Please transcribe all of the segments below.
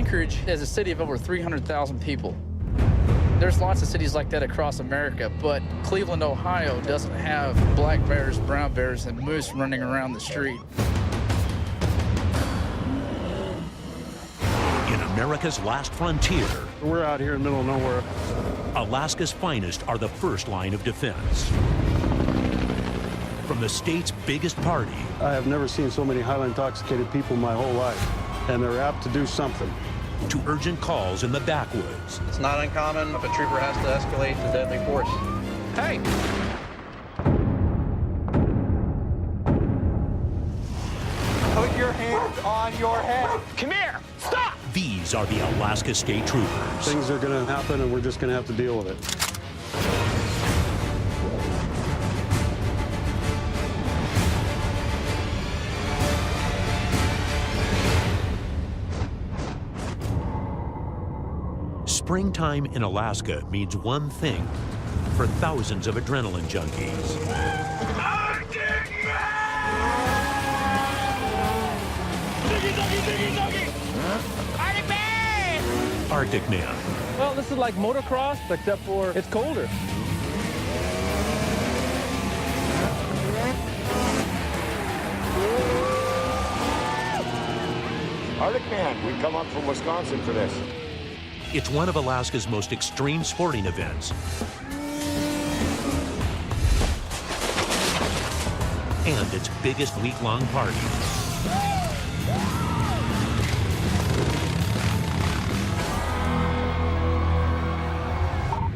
Anchorage is a city of over 300,000 people. There's lots of cities like that across America, but Cleveland, Ohio doesn't have black bears, brown bears, and moose running around the street. In America's last frontier, we're out here in the middle of nowhere. Alaska's finest are the first line of defense. From the state's biggest party. I have never seen so many highly intoxicated people in my whole life, and they're apt to do something. To urgent calls in the backwoods. It's not uncommon if a trooper has to escalate to deadly force. Hey! Put your hands on your head. Come here! Stop! These are the Alaska State Troopers. Things are going to happen, and we're just going to have to deal with it. Springtime in Alaska means one thing for thousands of adrenaline junkies. Arctic Man! Arctic Man! Arctic Man. Well, this is like motocross, except for it's colder. Arctic Man, we come up from Wisconsin for this. It's one of Alaska's most extreme sporting events. And its biggest week-long party.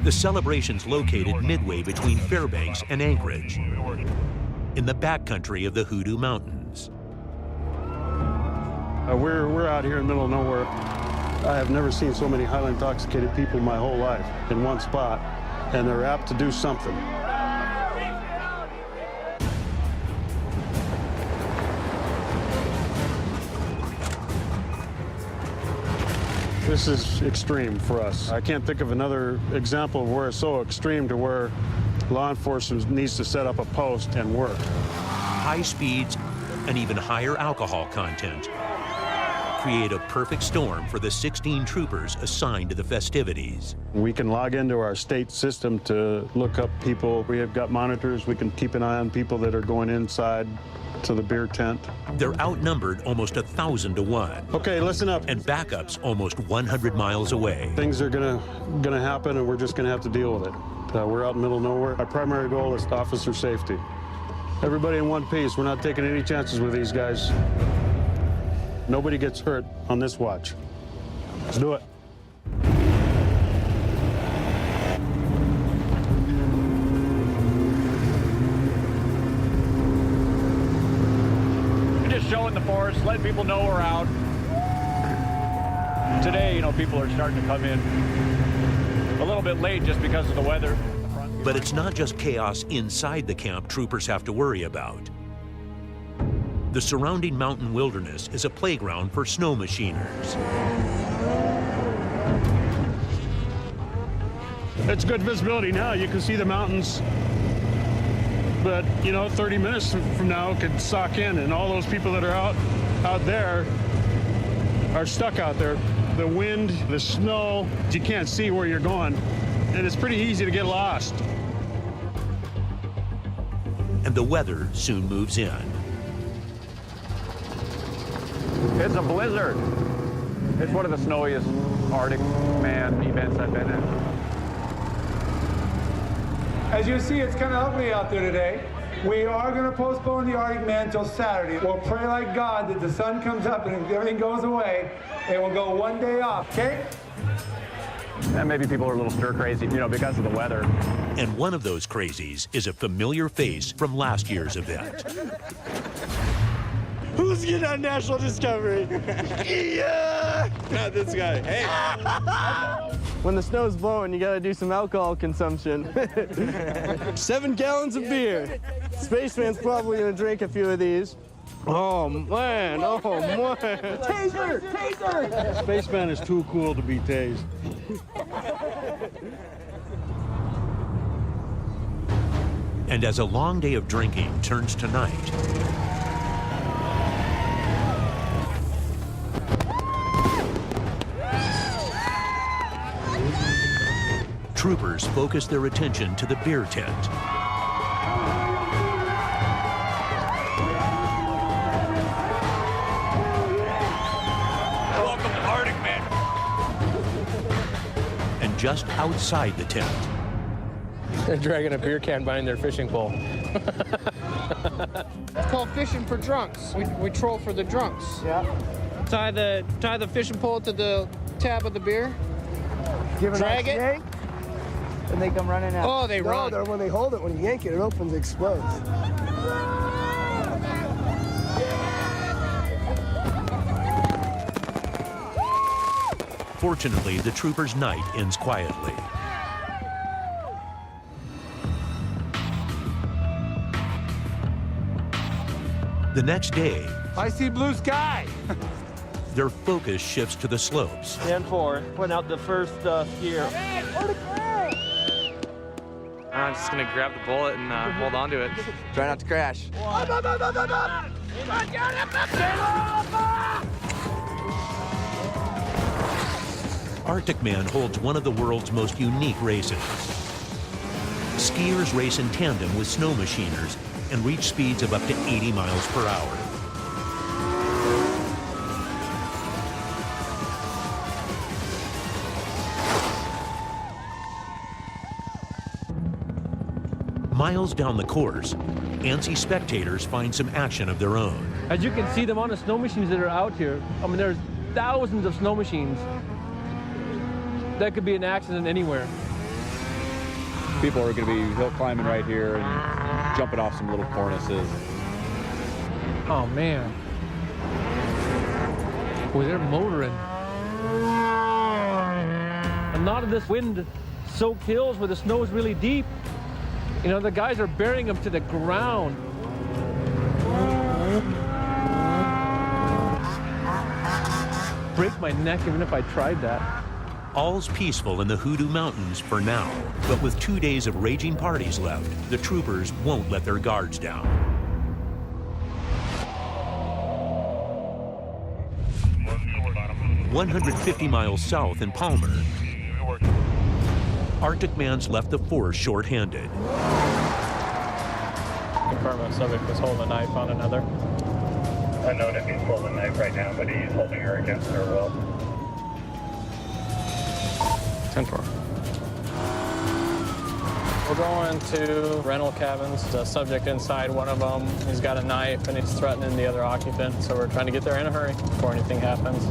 The celebration's located midway between Fairbanks and Anchorage, in the backcountry of the Hoodoo Mountains. We're out here in the middle of nowhere. I have never seen so many highly intoxicated people in my whole life in one spot, and they're apt to do something. This is extreme for us. I can't think of another example of where it's so extreme to where law enforcement needs to set up a post and work. High speeds and even higher alcohol content create a perfect storm for the 16 troopers assigned to the festivities. We can log into our state system to look up people. We have got monitors. We can keep an eye on people that are going inside to the beer tent. They're outnumbered almost 1,000 to 1. Okay, listen up. And backups almost 100 miles away. Things are gonna happen, and we're just gonna have to deal with it. We're out in the middle of nowhere. Our primary goal is officer safety. Everybody in one piece. We're not taking any chances with these guys. Nobody gets hurt on this watch. Let's do it. We're just showing the force, letting people know we're out. Today, you know, people are starting to come in a little bit late just because of the weather. But it's not just chaos inside the camp troopers have to worry about. The surrounding mountain wilderness is a playground for snow machiners. It's good visibility now. You can see the mountains. But, you know, 30 minutes from now it could sock in, and all those people that are out there are stuck out there. The wind, the snow, you can't see where you're going, and it's pretty easy to get lost. And the weather soon moves in. It's a blizzard. It's one of the snowiest Arctic Man events I've been in. As you see, it's kind of ugly out there today. We are going to postpone the Arctic Man until Saturday. We'll pray like God that the sun comes up and everything goes away, and we'll go one day off, okay? And maybe people are a little stir crazy, you know, because of the weather. And one of those crazies is a familiar face from last year's event. Who's getting on National Discovery? Yeah! Not this guy. Hey! When the snow's blowing, you gotta do some alcohol consumption. 7 gallons of beer. Spaceman's probably gonna drink a few of these. Oh man, oh man. Taser! Taser! Spaceman is too cool to be tased. And as a long day of drinking turns to night, Troopers focus their attention to the beer tent. Welcome to Arctic Man. And just outside the tent, They're dragging a beer can behind their fishing pole. It's called fishing for drunks. We troll for the drunks. Yeah. Tie the fishing pole to the tab of the beer. Give it Drag a it. yank, and they come running out. Oh, they run. No, when they hold it, when you yank it, it opens, it explodes. fortunately, the troopers' night ends quietly. The next day, I see blue sky. their focus shifts to the slopes. 10-4, putting out the first skier. I'm just gonna grab the bullet and hold on to it. Try not to crash. Arctic Man holds one of the world's most unique races. Skiers race in tandem with snow machiners and reach speeds of up to 80 miles per hour. Miles down the course, antsy spectators find some action of their own. As you can see, the amount of snow machines that are out here, I mean, there's thousands of snow machines. That could be an accident anywhere. People are going to be hill climbing right here and jumping off some little cornices. Oh, man. Boy, they're motoring. A lot of this wind-soaked hills where the snow is really deep, you know, the guys are burying them to the ground. Break my neck even if I tried that. All's peaceful in the Hoodoo Mountains for now, but with 2 days of raging parties left, the troopers won't let their guards down. "150 miles south in Palmer, Arctic Man's left the force short-handed. Confirm a subject was holding a knife on another. Unknown if he's holding a knife right now, but he's holding her against her will. 10-4. We're going to rental cabins. There's a subject inside one of them. He's got a knife and he's threatening the other occupant. So we're trying to get there in a hurry before anything happens.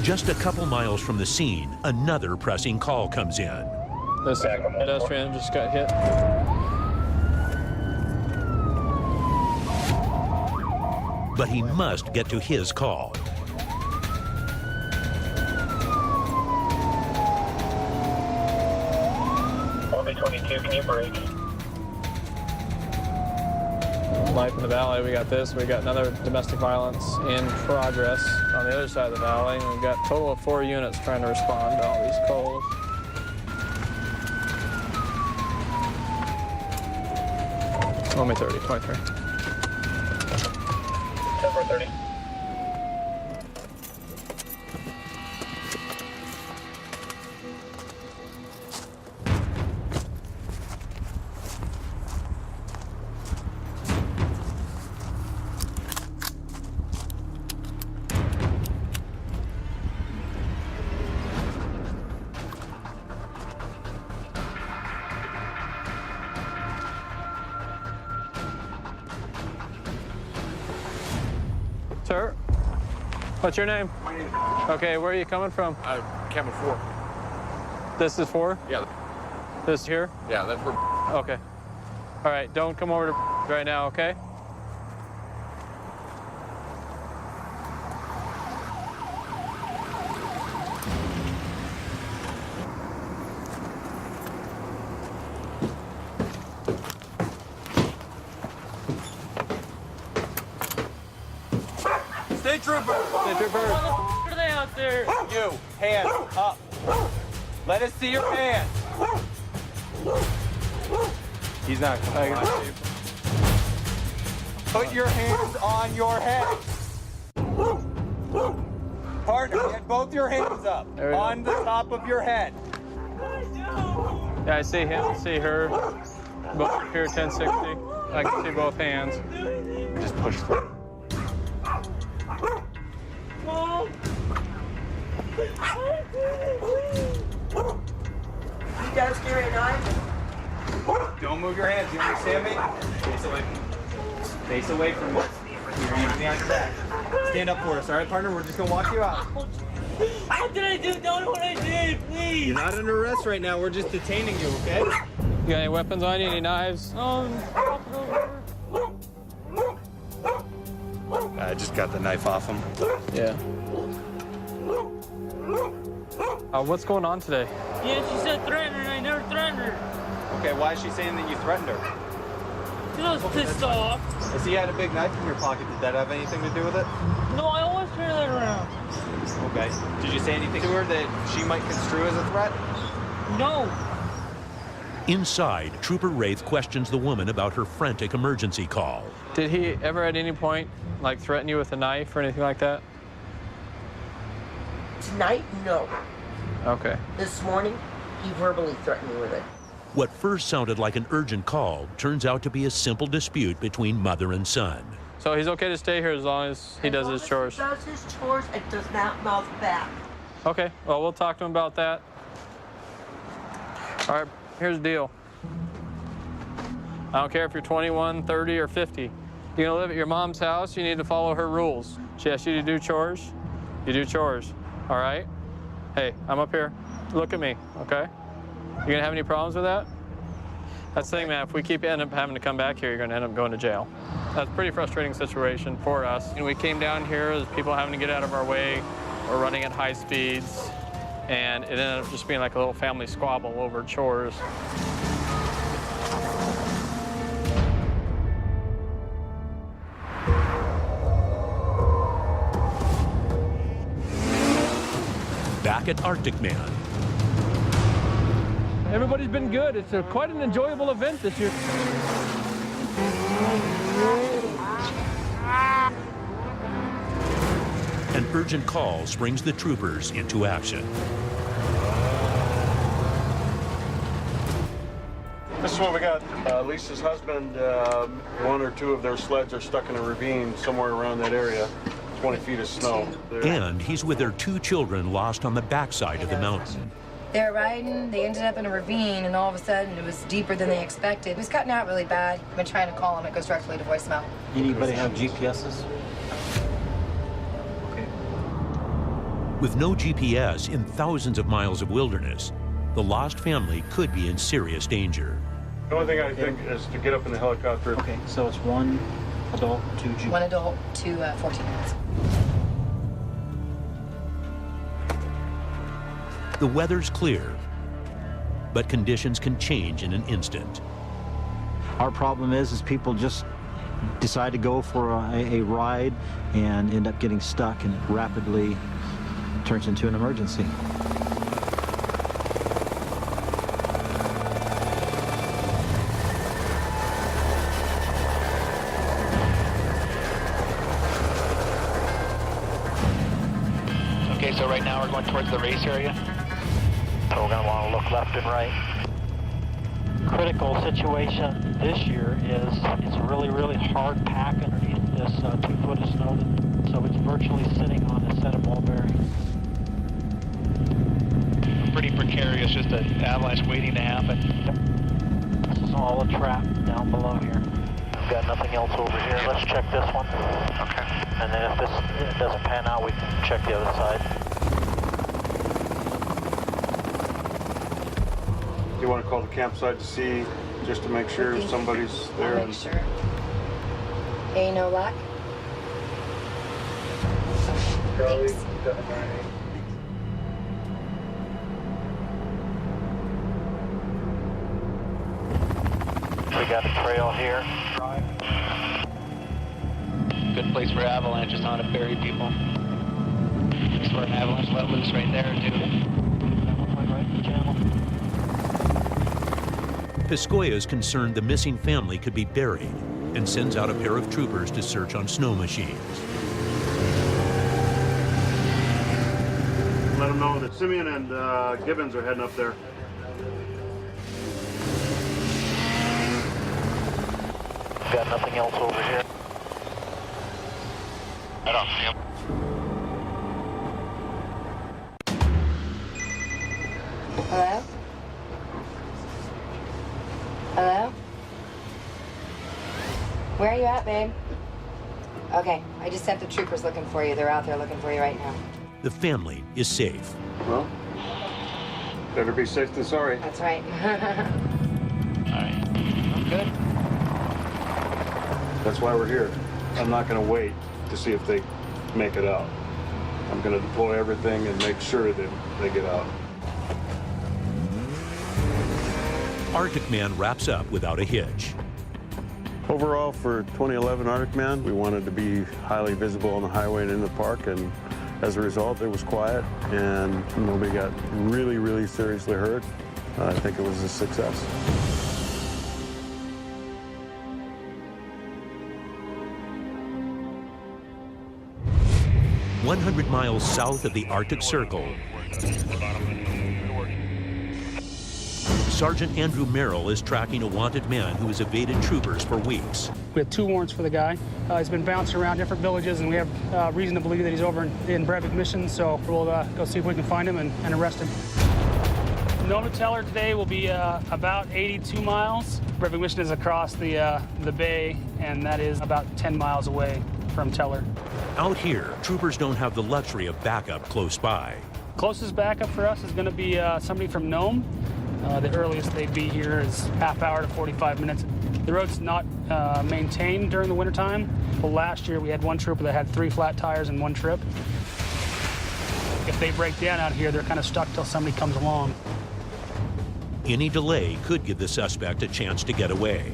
Just a couple miles from the scene, another pressing call comes in. This pedestrian just got hit. But he must get to his call. Only 22, can you brake? Life in the valley, we got this. We got another domestic violence in progress on the other side of the valley. We've got a total of 4 units trying to respond to all these calls. Only 30, 23. 10-4-30. Sir, what's your name? Okay, where are you coming from? Cabin 4. This is 4? Yeah. This here? Yeah, that's where. Okay. All right, don't come over to right now, okay? State trooper. State trooper. What are they out there? You, hands up. Let us see your hands. He's not going to. Put your hands on your head. Partner, get both your hands up on the top of your head. Yeah, I see him, see her. Both here, 1060. I can see both hands. Just push through. Mom! You guys carry a knife? Don't move your hands, you understand me? Face away. Face away from me. Your hands behind your back. Stand up for us, all right, partner? We're just gonna walk you out. What did I do? Don't know what I did, please. You're not under arrest right now. We're just detaining you, okay? You got any weapons on you? Any knives? I just got the knife off him. Yeah. What's going on today? Yeah, she said threaten her, and I never threatened her. Okay, why is she saying that you threatened her? Because I was pissed off. Has he had a big knife in your pocket? Did that have anything to do with it? No, I always carry that around. Okay. Did you say anything to her that she might construe as a threat? No. Inside, Trooper Wraith questions the woman about her frantic emergency call. Did he ever at any point, like, threaten you with a knife or anything like that? Tonight, no. Okay. This morning, he verbally threatened me with it. What first sounded like an urgent call turns out to be a simple dispute between mother and son. So he's okay to stay here as long as he does his chores? He does his chores and does not mouth back. Okay, well, we'll talk to him about that. All right, here's the deal. I don't care if you're 21, 30, or 50. You're gonna live at your mom's house, you need to follow her rules. She asks you to do chores, you do chores, all right? Hey, I'm up here, look at me, okay? You gonna have any problems with that? That's the thing, man, if we end up having to come back here, you're gonna end up going to jail. That's a pretty frustrating situation for us. We came down here as people having to get out of our way. We're running at high speeds, and it ended up just being like a little family squabble over chores. Back at Arctic Man. Everybody's been good. It's quite an enjoyable event this year. An urgent call springs the troopers into action. This is what we got. Lisa's husband, one or two of their sleds are stuck in a ravine somewhere around that area. 20 feet of snow. And he's with their 2 children lost on the backside of the mountain. They were riding, they ended up in a ravine, and all of a sudden it was deeper than they expected. It was cutting out really bad. I've been trying to call them, it goes directly to voicemail. Anybody have GPSs? Okay. With no GPS in thousands of miles of wilderness, the lost family could be in serious danger. The only thing I think is to get up in the helicopter. Okay, so it's 1 adult, 2 juvenile. 1 adult, 2 14-year-olds. The weather's clear, but conditions can change in an instant. Our problem is people just decide to go for a ride and end up getting stuck, and it rapidly turns into an emergency. Okay, so right now we're going towards the race area. So we're going to want to look left and right. Critical situation this year is it's a really, really hard pack underneath this 2 foot of snow, so it's virtually sitting on a set of ball bearings. Pretty precarious, just an avalanche waiting to happen. This is all a trap down below here. We've got nothing else over here. Let's check this one. Okay. And then if this doesn't pan out, we can check the other side. You want to call the campsite to see, just to make sure somebody's there? I'll make sure. A no luck. Thanks. We got a trail here. Good place for avalanches, not to bury people. That's where an avalanche let loose right there, too. That looks like right in the channel. Piscoya is concerned the missing family could be buried and sends out a pair of troopers to search on snow machines. them know that Simeon and Gibbons are heading up there. Got nothing else over here. I don't see him. Hello? Hello? Where are you at, babe? Okay, I just sent the troopers looking for you. They're out there looking for you right now. The family is safe. Well, better be safe than sorry. That's right. Good. That's why we're here. I'm not going to wait to see if they make it out. I'm going to deploy everything and make sure that they get out. Arctic Man wraps up without a hitch. Overall, for 2011 Arctic Man, we wanted to be highly visible on the highway and in the park, and as a result, it was quiet, and nobody got really, really seriously hurt. I think it was a success. "100 miles south of the Arctic Circle, Sergeant Andrew Merrill is tracking a wanted man who has evaded troopers for weeks. We have 2 warrants for the guy. He's been bouncing around different villages, and we have reason to believe that he's over in Breivik Mission, so we'll go see if we can find him and arrest him. Nome to Teller today will be about 82 miles. Breivik Mission is across the bay, and that is about 10 miles away from Teller. Out here, troopers don't have the luxury of backup close by. Closest backup for us is going to be somebody from Nome. The earliest they'd be here is half hour to 45 minutes. The road's not maintained during the wintertime. Well, last year we had one trooper that had 3 flat tires in one trip. If they break down out here, they're kind of stuck till somebody comes along. Any delay could give the suspect a chance to get away.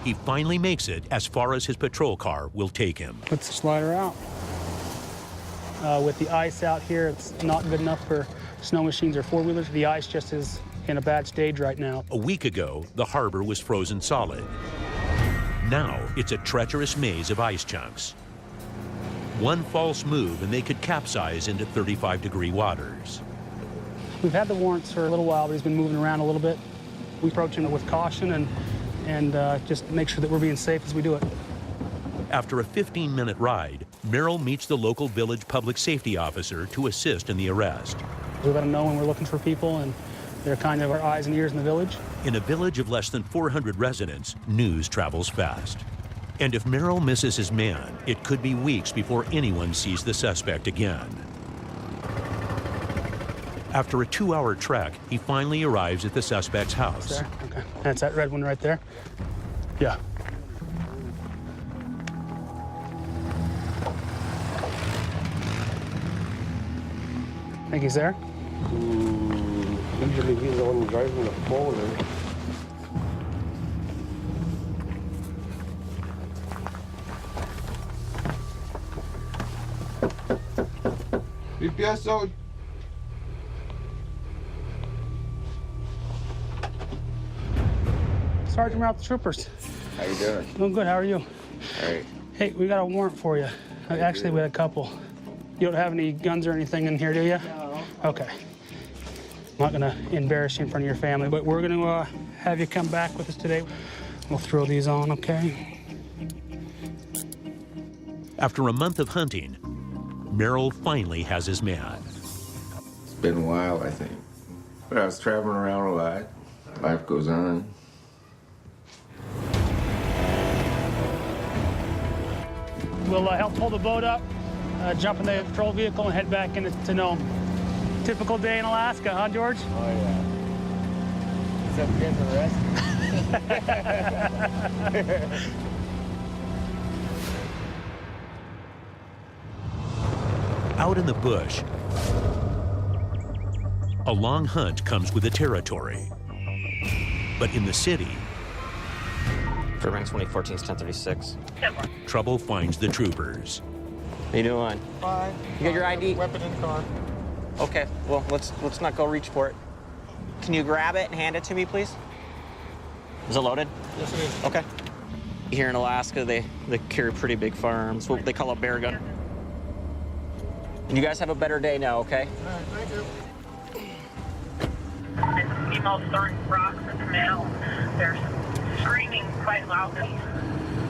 He finally makes it as far as his patrol car will take him. Let's slide her out. With the ice out here, it's not good enough for snow machines or 4-wheelers. The ice just is in a bad stage right now. A week ago, the harbor was frozen solid. Now, it's a treacherous maze of ice chunks. One false move and they could capsize into 35-degree waters. We've had the warrants for a little while, but he's been moving around a little bit. We approach him with caution and just make sure that we're being safe as we do it. After a 15-minute ride, Merrill meets the local village public safety officer to assist in the arrest. We let them know when we're looking for people, and they're kind of our eyes and ears in the village. In a village of less than 400 residents, news travels fast. And if Merrill misses his man, it could be weeks before anyone sees the suspect again. After a 2-hour trek, he finally arrives at the suspect's house. There? Okay. That's that red one right there? Yeah. Think he's there? Usually he's the one driving the forwarder. BPS out. Sergeant, we're out the troopers. How you doing? Doing good. How are you? All right. Hey, we got a warrant for you. Actually, we had a couple. You don't have any guns or anything in here, do you? No. Okay. I'm not gonna embarrass you in front of your family, but we're gonna have you come back with us today. We'll throw these on, okay? After a month of hunting, Merrill finally has his man. It's been a while, I think. But I was traveling around a lot. Life goes on. We'll help pull the boat up, jump in the patrol vehicle, and head back into Nome. Typical day in Alaska, huh, George? Oh, yeah. Except for getting the rest. Out in the bush, a long hunt comes with the territory. But in the city, Fairbanks 2014 is 1036. trouble finds the troopers. How you doing? Fine. You got your ID? Weapon in car. Okay, well, let's not go reach for it. Can you grab it and hand it to me, please? Is it loaded? Yes, it is. Okay. Here in Alaska, they carry pretty big firearms, what they call a bear gun. You guys have a better day now, okay? Thank you. There's a female throwing rocks at the male. They're screaming quite loudly.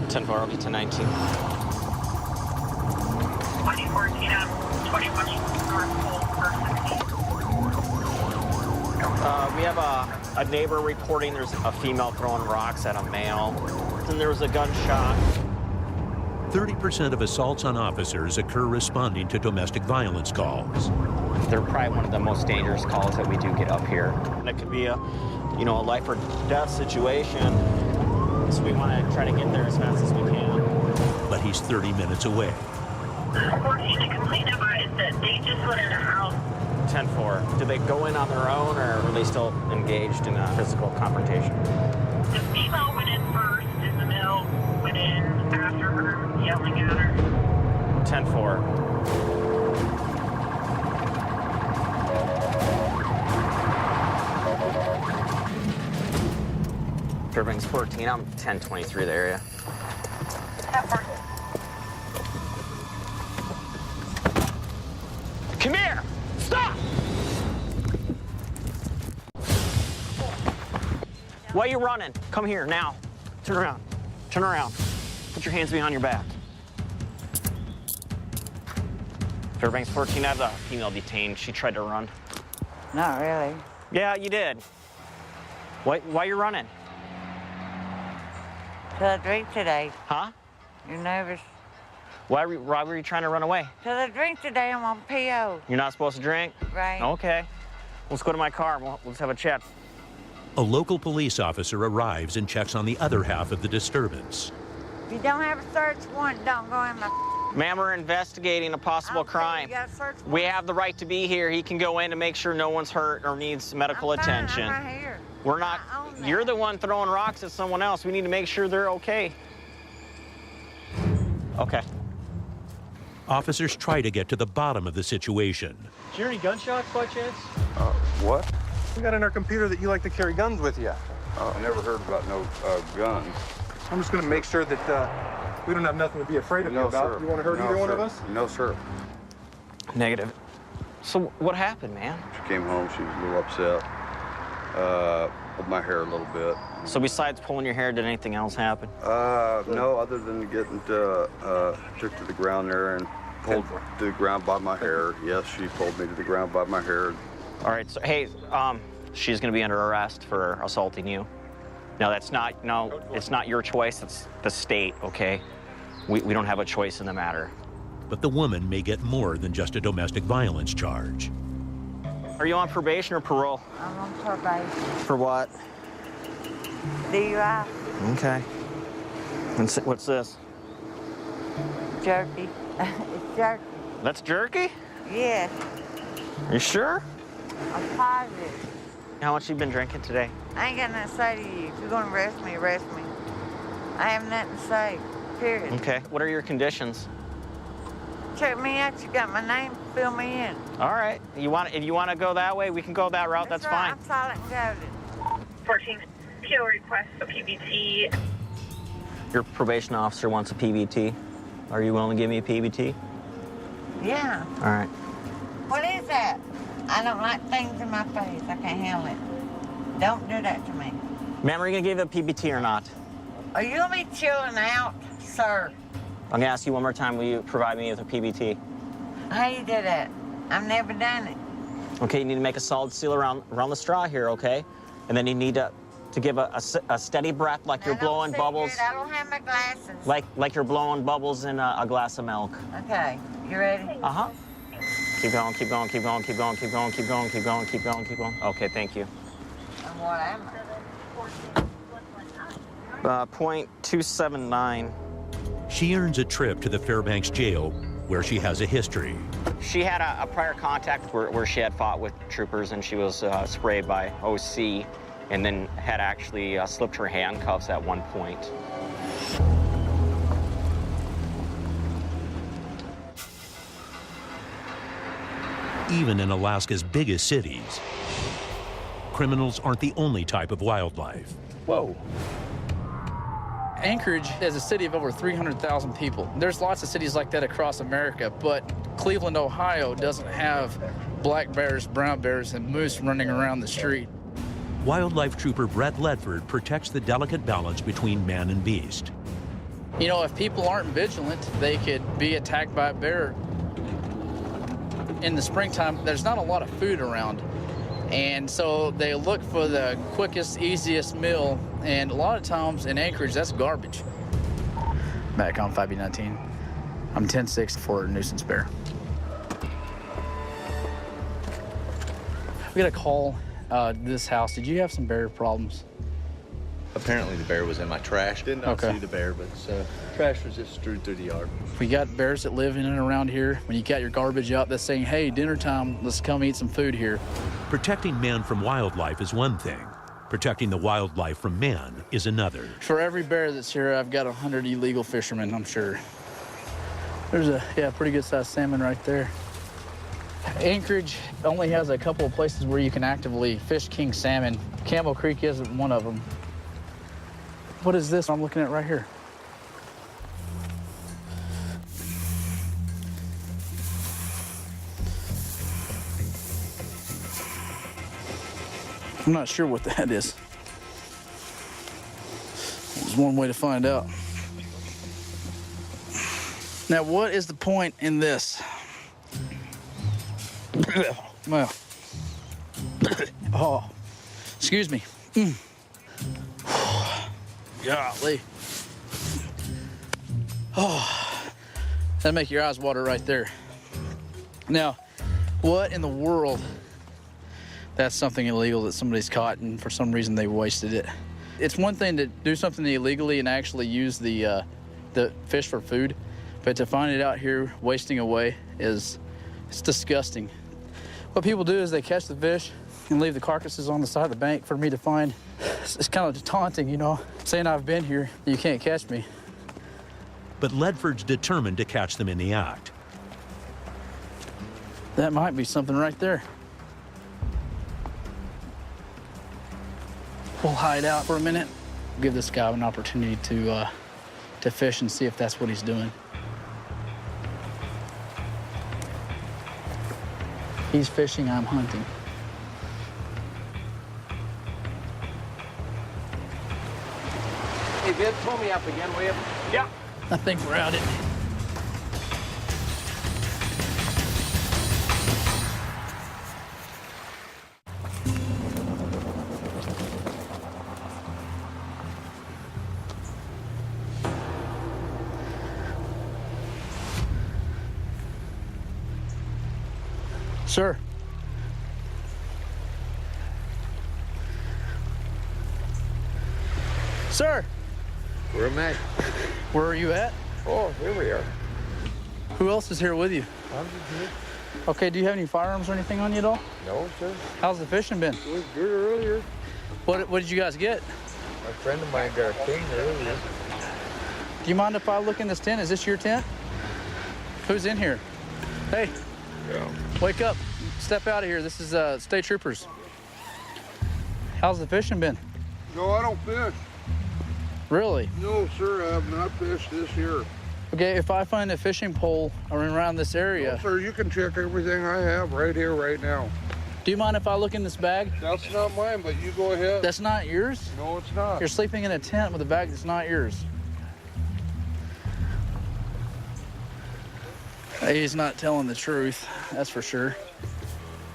10-4, I'll get to 19. 2014 out, 21 North Pole for 16. We have a neighbor reporting there's a female throwing rocks at a male. And there was a gunshot. 30% of assaults on officers occur responding to domestic violence calls. They're probably one of the most dangerous calls that we do get up here. It could be a life or death situation. So we want to try to get there as fast as we can. But he's 30 minutes away. 14 to complain about is that they just went in a house. 10-4. Did they go in on their own, or were they still engaged in a physical confrontation? The female went in first, and the male went in after her, yelling at her. 10-4. Fairbanks 14, I'm 1023 the area. Come here! Stop! Why are you running? Come here, now. Turn around. Turn around. Put your hands behind your back. Fairbanks 14, I have the female detained. She tried to run. Not really. Yeah, you did. Why are you running? Till I drink today. Huh? You're nervous? Why were you trying to run away? Till I drink today, I'm on PO. You're not supposed to drink? Right. Okay. Let's go to my car. Let's have a chat. A local police officer arrives and checks on the other half of the disturbance. If you don't have a search warrant, don't go in the... Ma'am, we're investigating a possible crime. You got a search warrant? We have the right to be here. He can go in to make sure no one's hurt or needs medical attention. I'm right here. We're not... You're the one throwing rocks at someone else. We need to make sure they're okay. Okay. Officers try to get to the bottom of the situation. Did you hear any gunshots by chance? What? We got in our computer that you like to carry guns with you. I never heard about no guns. I'm just going to make sure that we don't have nothing to be afraid of you about. Sir. You want to hurt either one of us? No, sir. Negative. So what happened, man? She came home. She was a little upset. With my hair a little bit. So besides pulling your hair, did anything else happen? No, other than getting took to the ground there and pulled to the ground by my hair. Yes, she pulled me to the ground by my hair. All right, so hey, she's gonna be under arrest for assaulting you. No, it's not your choice, it's the state, okay? We don't have a choice in the matter. But the woman may get more than just a domestic violence charge. Are you on probation or parole? I'm on probation. For what? DUI. Okay. What's this? Jerky. It's jerky. That's jerky? Yes. Are you sure? I'm positive. How much you been drinking today? I ain't got nothing to say to you. If you're gonna arrest me, arrest me. I have nothing to say, period. Okay. What are your conditions? Check me out. You got my name. Fill me in. All right. If you want to go that way, we can go that route. That's right. fine. I'm silent and goaded. 14 PO request a PBT. Your probation officer wants a PBT. Are you willing to give me a PBT? Yeah. All right. What is that? I don't like things in my face. I can't handle it. Don't do that to me. Ma'am, are you gonna give it a PBT or not? Are you gonna be chilling out, sir? I'm gonna ask you one more time. Will you provide me with a PBT? How you do that? I've never done it. Okay, you need to make a solid seal around the straw here, okay? And then you need to give a steady breath like you're blowing bubbles. Good. I don't have my glasses. Like you're blowing bubbles in a glass of milk. Okay, you ready? Uh-huh. Keep going, keep going, keep going, keep going, keep going, keep going, keep going, keep going, keep going. Okay, thank you. And what am I? .279. She earns a trip to the Fairbanks jail, where she has a history. She had a prior contact where she had fought with troopers and she was sprayed by OC and then had actually slipped her handcuffs at one point. Even in Alaska's biggest cities, criminals aren't the only type of wildlife. Whoa. Anchorage is a city of over 300,000 people. There's lots of cities like that across America, but Cleveland, Ohio doesn't have black bears, brown bears, and moose running around the street. Wildlife trooper Brett Ledford protects the delicate balance between man and beast. You know, if people aren't vigilant, they could be attacked by a bear. In the springtime, there's not a lot of food around, and so they look for the quickest, easiest meal, and a lot of times in Anchorage, that's garbage. Back on 5B19, I'm 10-6 for a nuisance bear. We got a call this house. Did you have some bear problems? Apparently the bear was in my trash. Did not Okay. see the bear, but trash was just strewed through the yard. We got bears that live in and around here. When you got your garbage out, that's saying, hey, dinner time, let's come eat some food here. Protecting man from wildlife is one thing. Protecting the wildlife from man is another. For every bear that's here, I've got 100 illegal fishermen, I'm sure. There's a, pretty good sized salmon right there. Anchorage only has a couple of places where you can actively fish king salmon. Camel Creek isn't one of them. What is this I'm looking at right here? I'm not sure what that is. There's one way to find out. Now, what is the point in this? Well, oh, excuse me. Golly. Oh, that'd make your eyes water right there. Now, what in the world? That's something illegal that somebody's caught, and for some reason they wasted it. It's one thing to do something illegally and actually use the fish for food, but to find it out here wasting away it's disgusting. What people do is they catch the fish and leave the carcasses on the side of the bank for me to find. It's kind of taunting, you know, saying I've been here, you can't catch me. But Ledford's determined to catch them in the act. That might be something right there. We'll hide out for a minute, give this guy an opportunity to fish and see if that's what he's doing. He's fishing, I'm hunting. Hey, Vid, pull me up again, will you? Yeah. I think we're at it. Sir. Sir. Where am I? Where are you at? Oh, here we are. Who else is here with you? I'm just here. Okay, do you have any firearms or anything on you at all? No, sir. How's the fishing been? It was good earlier. What did you guys get? My friend of mine got a king earlier. Do you mind if I look in this tent? Is this your tent? Who's in here? Hey. Yeah. Wake up. Step out of here. This is state troopers. How's the fishing been? No, I don't fish. Really? No, sir, I have not fished this year. Okay, if I find a fishing pole around this area... No, sir, you can check everything I have right here, right now. Do you mind if I look in this bag? That's not mine, but you go ahead. That's not yours? No, it's not. You're sleeping in a tent with a bag that's not yours. He's not telling the truth, that's for sure.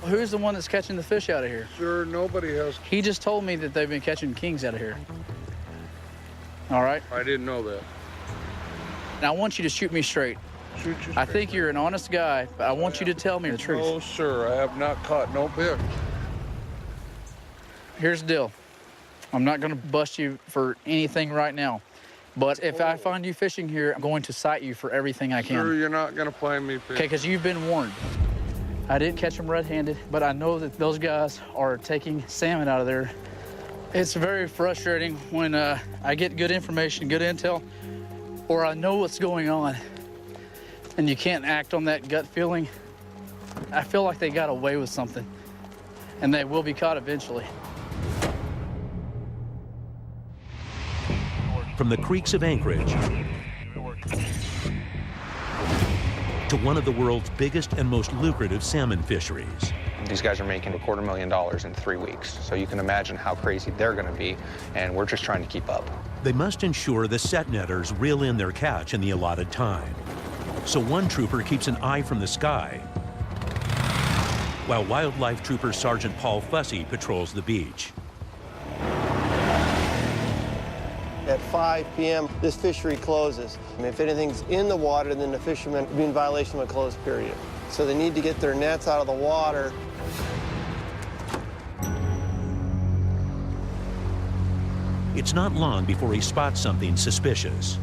Who's the one that's catching the fish out of here? Sir, nobody has. He just told me that they've been catching kings out of here. All right? I didn't know that. Now, I want you to shoot me straight. Shoot you straight. I think you're an honest guy, but I want you to tell me the truth. No, sir, I have not caught no fish. Here's the deal. I'm not going to bust you for anything right now. But if I find you fishing here, I'm going to cite you for everything I can. Sir, you're not going to find me fishing. Okay, because you've been warned. I didn't catch them red-handed, but I know that those guys are taking salmon out of there. It's very frustrating when I get good information, good intel, or I know what's going on, and you can't act on that gut feeling. I feel like they got away with something, and they will be caught eventually. From the creeks of Anchorage to one of the world's biggest and most lucrative salmon fisheries. These guys are making $250,000 in 3 weeks, so you can imagine how crazy they're going to be, and we're just trying to keep up. They must ensure the set netters reel in their catch in the allotted time. So one trooper keeps an eye from the sky, while Wildlife Trooper Sergeant Paul Fussy patrols the beach. At 5 p.m., this fishery closes. And if anything's in the water, then the fishermen will be in violation of a closed period. So they need to get their nets out of the water. It's not long before he spots something suspicious.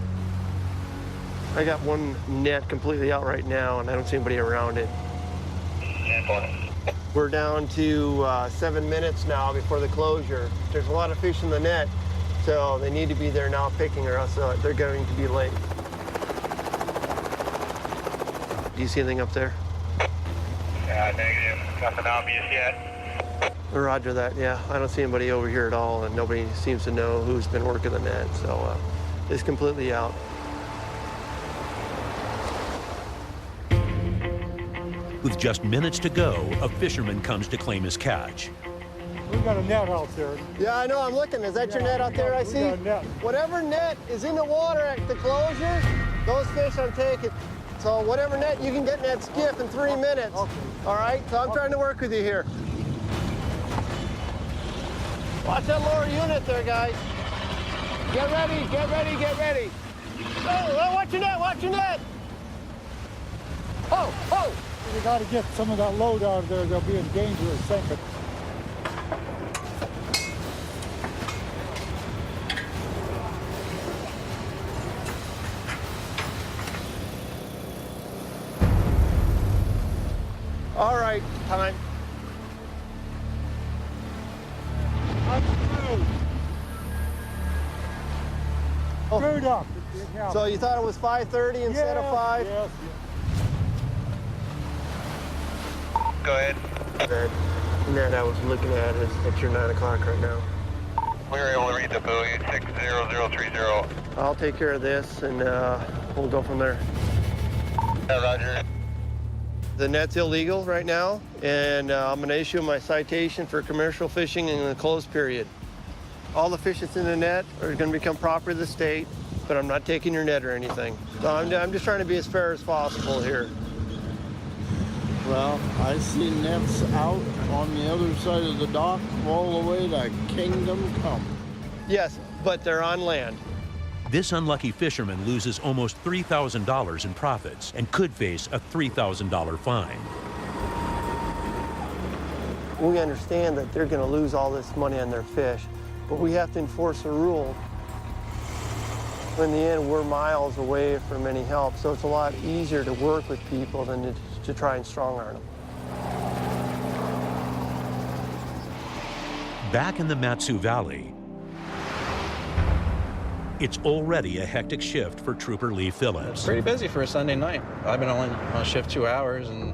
I got one net completely out right now, and I don't see anybody around it. We're down to 7 minutes now before the closure. There's a lot of fish in the net, so they need to be there now picking, or else they're going to be late. Do you see anything up there? Negative. Nothing obvious yet. Roger that, yeah. I don't see anybody over here at all, and nobody seems to know who's been working the net, so it's completely out. With just minutes to go, a fisherman comes to claim his catch. We got a net out there. Yeah, I know, I'm looking. Is that your net out there I see? Got a net. Whatever net is in the water at the closure, those fish I'm taking. So whatever net you can get in that skiff in 3 minutes. Okay. All right, so I'm trying to work with you here. Watch that lower unit there, guys. Get ready, get ready, get ready. Oh, watch your net, watch your net. Oh, oh. We got to get some of that load out of there. They'll be in danger of sinking. All right, time. Oh. Screwed up. So you thought it was 5:30 instead of 5? Yes. Go ahead. That net I was looking at is at your 9 o'clock right now. We were able to read the buoy, 60030. I'll take care of this, and we'll go from there. Yeah, roger. The net's illegal right now, and I'm going to issue my citation for commercial fishing in the closed period. All the fish that's in the net are going to become property of the state, but I'm not taking your net or anything. So I'm just trying to be as fair as possible here. Well, I see nets out on the other side of the dock all the way to Kingdom Come. Yes, but they're on land. This unlucky fisherman loses almost $3,000 in profits and could face a $3,000 fine. We understand that they're going to lose all this money on their fish, but we have to enforce a rule. In the end, we're miles away from any help, so it's a lot easier to work with people than to try and strong-arm them. Back in the Matsu Valley, it's already a hectic shift for Trooper Lee Phillips. Pretty busy for a Sunday night. I've been only on shift 2 hours and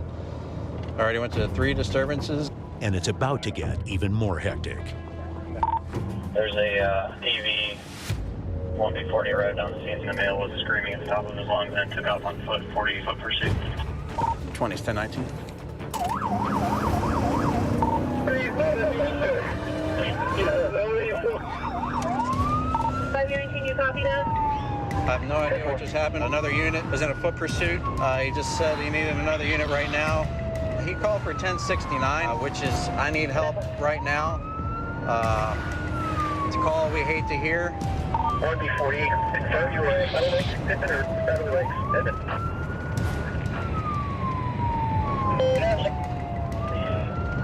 already went to 3 disturbances. And it's about to get even more hectic. There's a TV 1B40 arrived on the scene, and the male was screaming at the top of his lungs and took off on foot, 40-foot pursuit. 20's 1019. You copy that? I have no idea what just happened. Another unit was in a foot pursuit. He just said he needed another unit right now. He called for 1069, which is, I need help right now. It's a call we hate to hear. 1B48, confirm your way. Battle Lakes, Pippin, or Battle Lakes,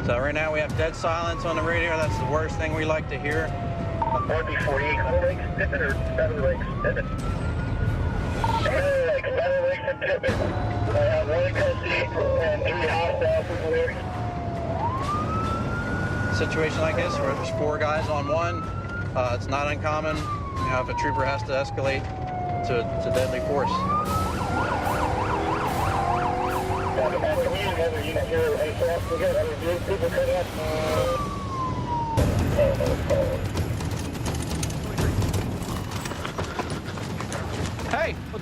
So right now we have dead silence on the radio. That's the worst thing we like to hear. 1B48, Battle Lakes, Pippin, or Battle Lakes, Pippin. Battle Lakes and Pippin. I have 1 in custody and 3 hostile from the Situation like this where there's 4 guys on one, it's not uncommon, you know, if a trooper has to escalate to deadly force.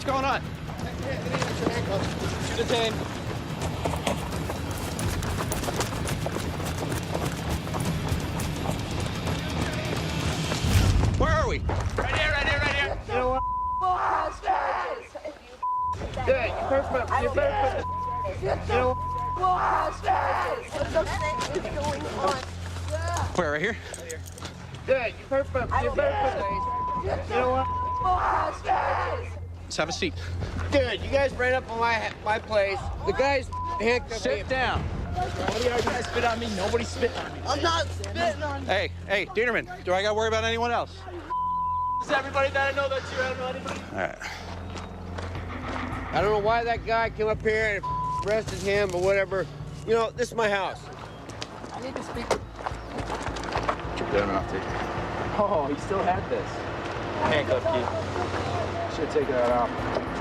going on? Two detained. Where are we? Right here, right here, right here. You know what? Good, you perfect. You perfect. You know what? Where, right here? Good, you perfect. You perfect. You know what? Let's have a seat. Dude, you guys ran up on my place. The guys handcuffed me. Sit down. What are you guys spit on me? Nobody spit on me. I'm not spitting on you. Hey, Dieterman, do I got to worry about anyone else? Is everybody that I know that's you? I don't know anybody. All right. I don't know why that guy came up here and arrested him or whatever. You know, this is my house. I need to speak with... Oh, he still had this. Handcuff key. Should have taken that off.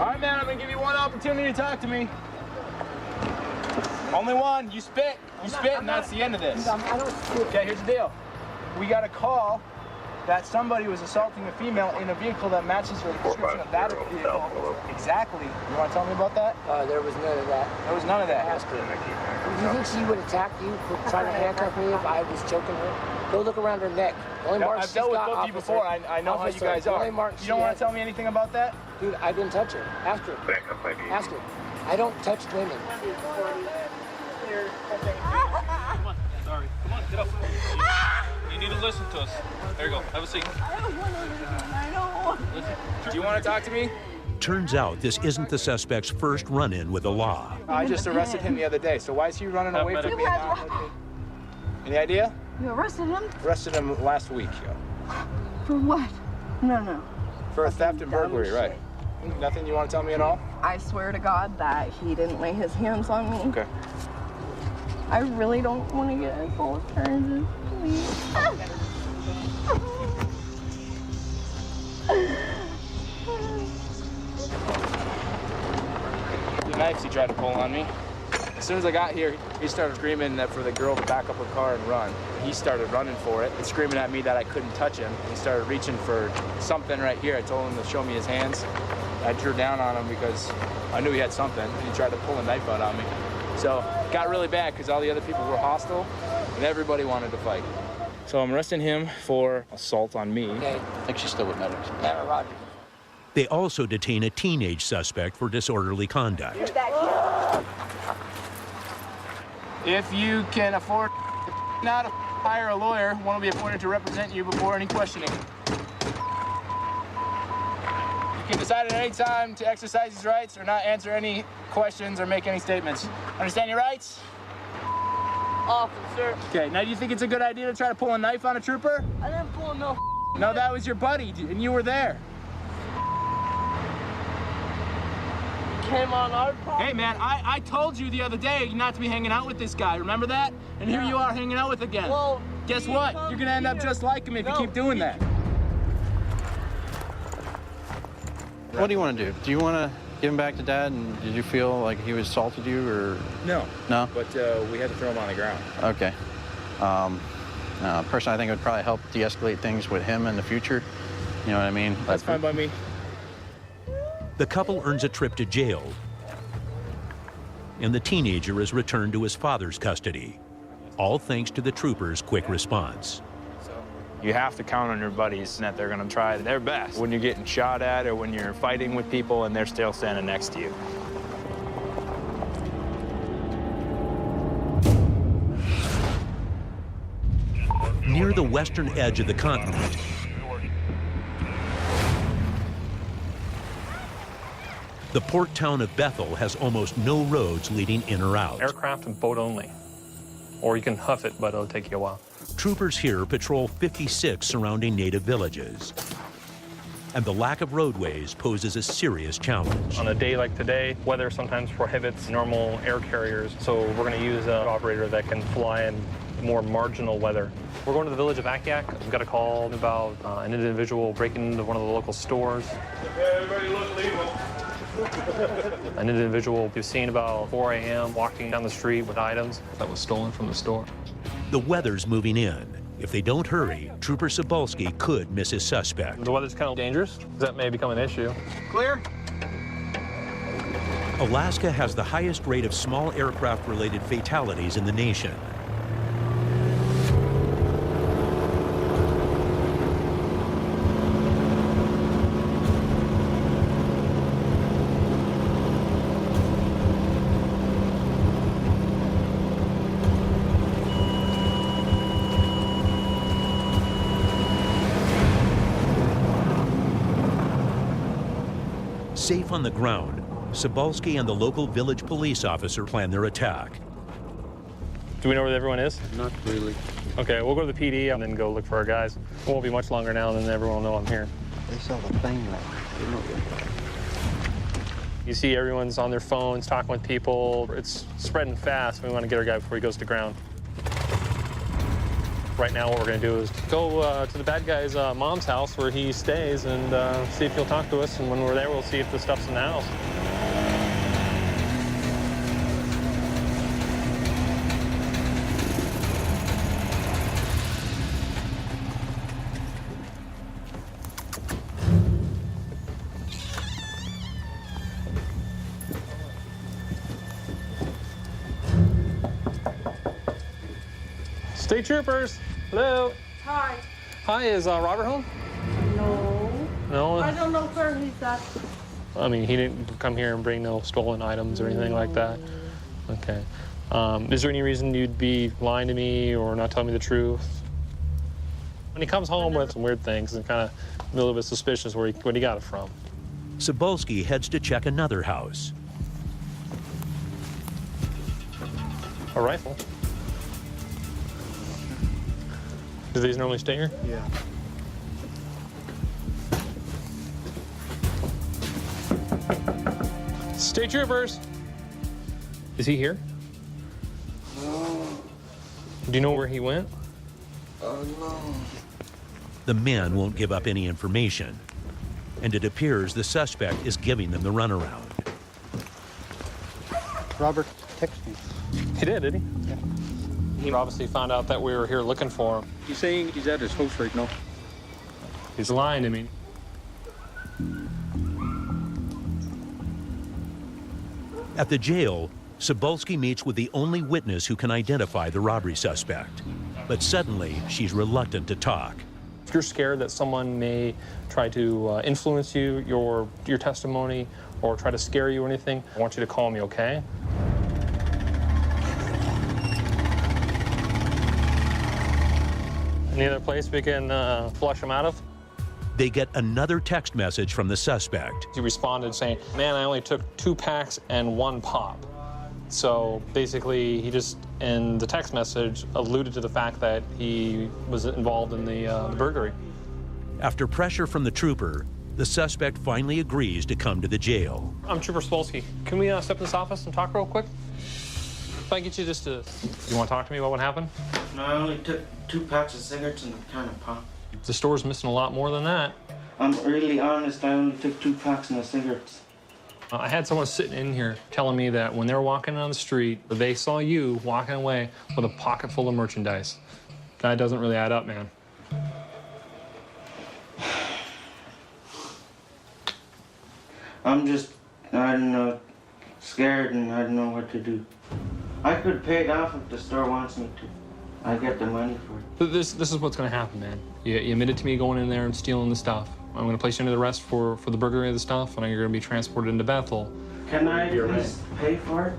All right, man, I'm gonna give you one opportunity to talk to me. Only one. You spit. You spit, and that's the end of this. I don't spit. Okay, here's the deal. We got a call that somebody was assaulting a female in a vehicle that matches your description of that vehicle. Exactly. You want to tell me about that? There was none of that. There was none of that. Ask her. Do you think she would attack you for trying to handcuff me if I was choking her? Go look around her neck. The only marks I've dealt with both of you before. I know how you guys are. You don't want to tell me anything about that? Dude, I didn't touch her. Ask her. Ask her. I don't touch women. Come on. Sorry. Come on, get up. You need to listen to us. There you go. Have a seat. I don't want to listen. I don't want to. Do you want to talk to me? Turns out this isn't the suspect's first run-in with the law. I just arrested him the other day, so why is he running away from me now? Any idea? You arrested him? Arrested him last week, yo. For what? No. For a theft and burglary, right. Nothing you want to tell me at all? I swear to God that he didn't lay his hands on me. Okay. I really don't want to get in full charges, please. The knives he tried to pull on me. As soon as I got here, he started screaming that for the girl to back up her car and run. He started running for it and screaming at me that I couldn't touch him. He started reaching for something right here. I told him to show me his hands. I drew down on him because I knew he had something, and he tried to pull a knife out on me. So it got really bad because all the other people were hostile, and everybody wanted to fight. So I'm arresting him for assault on me. Okay. I think she's still with medics. Yeah, Roger. They also detain a teenage suspect for disorderly conduct. If you can afford not to hire a lawyer, one will be appointed to represent you before any questioning. You can decide at any time to exercise his rights or not answer any questions or make any statements. Understand your rights? Officer. Okay, now do you think it's a good idea to try to pull a knife on a trooper? I didn't pull no. No, that was your buddy, and you were there. Came on our property. Hey, man, I told you the other day not to be hanging out with this guy. Remember that? And here you are hanging out with again. Well, guess what? You're going to end up just like him if you keep doing that. What do you want to do? Do you want to give him back to Dad? And did you feel like he was assaulted you, or? No. No? But we had to throw him on the ground. Okay. Personally, I think it would probably help de-escalate things with him in the future. You know what I mean? That's fine by me. The couple earns a trip to jail, and the teenager is returned to his father's custody, all thanks to the troopers' quick response. You have to count on your buddies that they're going to try their best when you're getting shot at or when you're fighting with people and they're still standing next to you. Near the western edge of the continent, the port town of Bethel has almost no roads leading in or out. Aircraft and boat only. Or you can huff it, but it'll take you a while. Troopers here patrol 56 surrounding native villages. And the lack of roadways poses a serious challenge. On a day like today, weather sometimes prohibits normal air carriers, so we're going to use an operator that can fly in more marginal weather. We're going to the village of Akiak. We've got a call about an individual breaking into one of the local stores. Everybody look legal. An individual we've seen about 4 a.m. walking down the street with items that was stolen from the store. The weather's moving in. If they don't hurry, Trooper Sobolski could miss his suspect. The weather's kind of dangerous. That may become an issue. Clear? Alaska has the highest rate of small aircraft-related fatalities in the nation. Safe on the ground, Cebulski and the local village police officer plan their attack. Do we know where everyone is? Not really. Okay, we'll go to the PD and then go look for our guys. It won't be much longer now, and then everyone will know I'm here. They saw the plane like, You see everyone's on their phones, talking with people. It's spreading fast. We want to get our guy before he goes to ground. Right now, what we're going to do is go to the bad guy's mom's house where he stays and see if he'll talk to us. And when we're there, we'll see if the stuff's in the house. State troopers, hello. Hi. Hi, is Robert home? No. No? I don't know where he's at. I mean, he didn't come here and bring no stolen items or anything like that? Okay. Is there any reason you'd be lying to me or not telling me the truth? When he comes home with some weird things and kind of a little bit suspicious where he got it from. Cebulski heads to check another house. A rifle? Do these normally stay here? Yeah. State troopers! Is he here? No. Do you know where he went? No. The men won't give up any information, and it appears the suspect is giving them the runaround. Robert texted me. He did he? Yeah. He obviously found out that we were here looking for him. He's saying he's at his house right now. He's lying to me. At the jail, Cebulski meets with the only witness who can identify the robbery suspect. But suddenly, she's reluctant to talk. If you're scared that someone may try to influence you, your testimony, or try to scare you or anything, I want you to call me, okay? Any other place we can flush him out of? They get another text message from the suspect. He responded saying, man, I only took 2 packs and 1 pop. So basically, he just, in the text message, alluded to the fact that he was involved in the burglary. After pressure from the trooper, the suspect finally agrees to come to the jail. I'm Trooper Cebulski. Can we step in this office and talk real quick? If I get you just to... You want to talk to me about what happened? No, I only took 2 packs of cigarettes and a can of pop. The store's missing a lot more than that. I'm really honest, I only took 2 packs and cigarettes. I had someone sitting in here telling me that when they were walking down the street, they saw you walking away with a pocket full of merchandise. That doesn't really add up, man. I'm just, I don't know, scared and I don't know what to do. I could pay it off if the store wants me to. I get the money for it. But this is what's going to happen, man. You admitted to me going in there and stealing the stuff. I'm going to place you under arrest for the burglary of the stuff, and you're going to be transported into Bethel. Can I at least pay for it?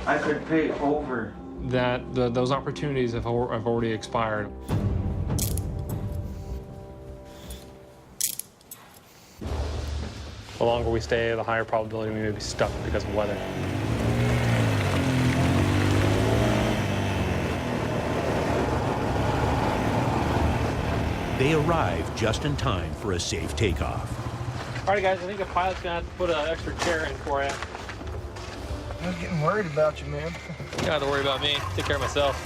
I could pay over. Those opportunities have already expired. The longer we stay, the higher probability we may be stuck because of weather. They arrive just in time for a safe takeoff. All right, guys, I think the pilot's going to have to put an extra chair in for you. I'm getting worried about you, man. You don't have to worry about me. Take care of myself.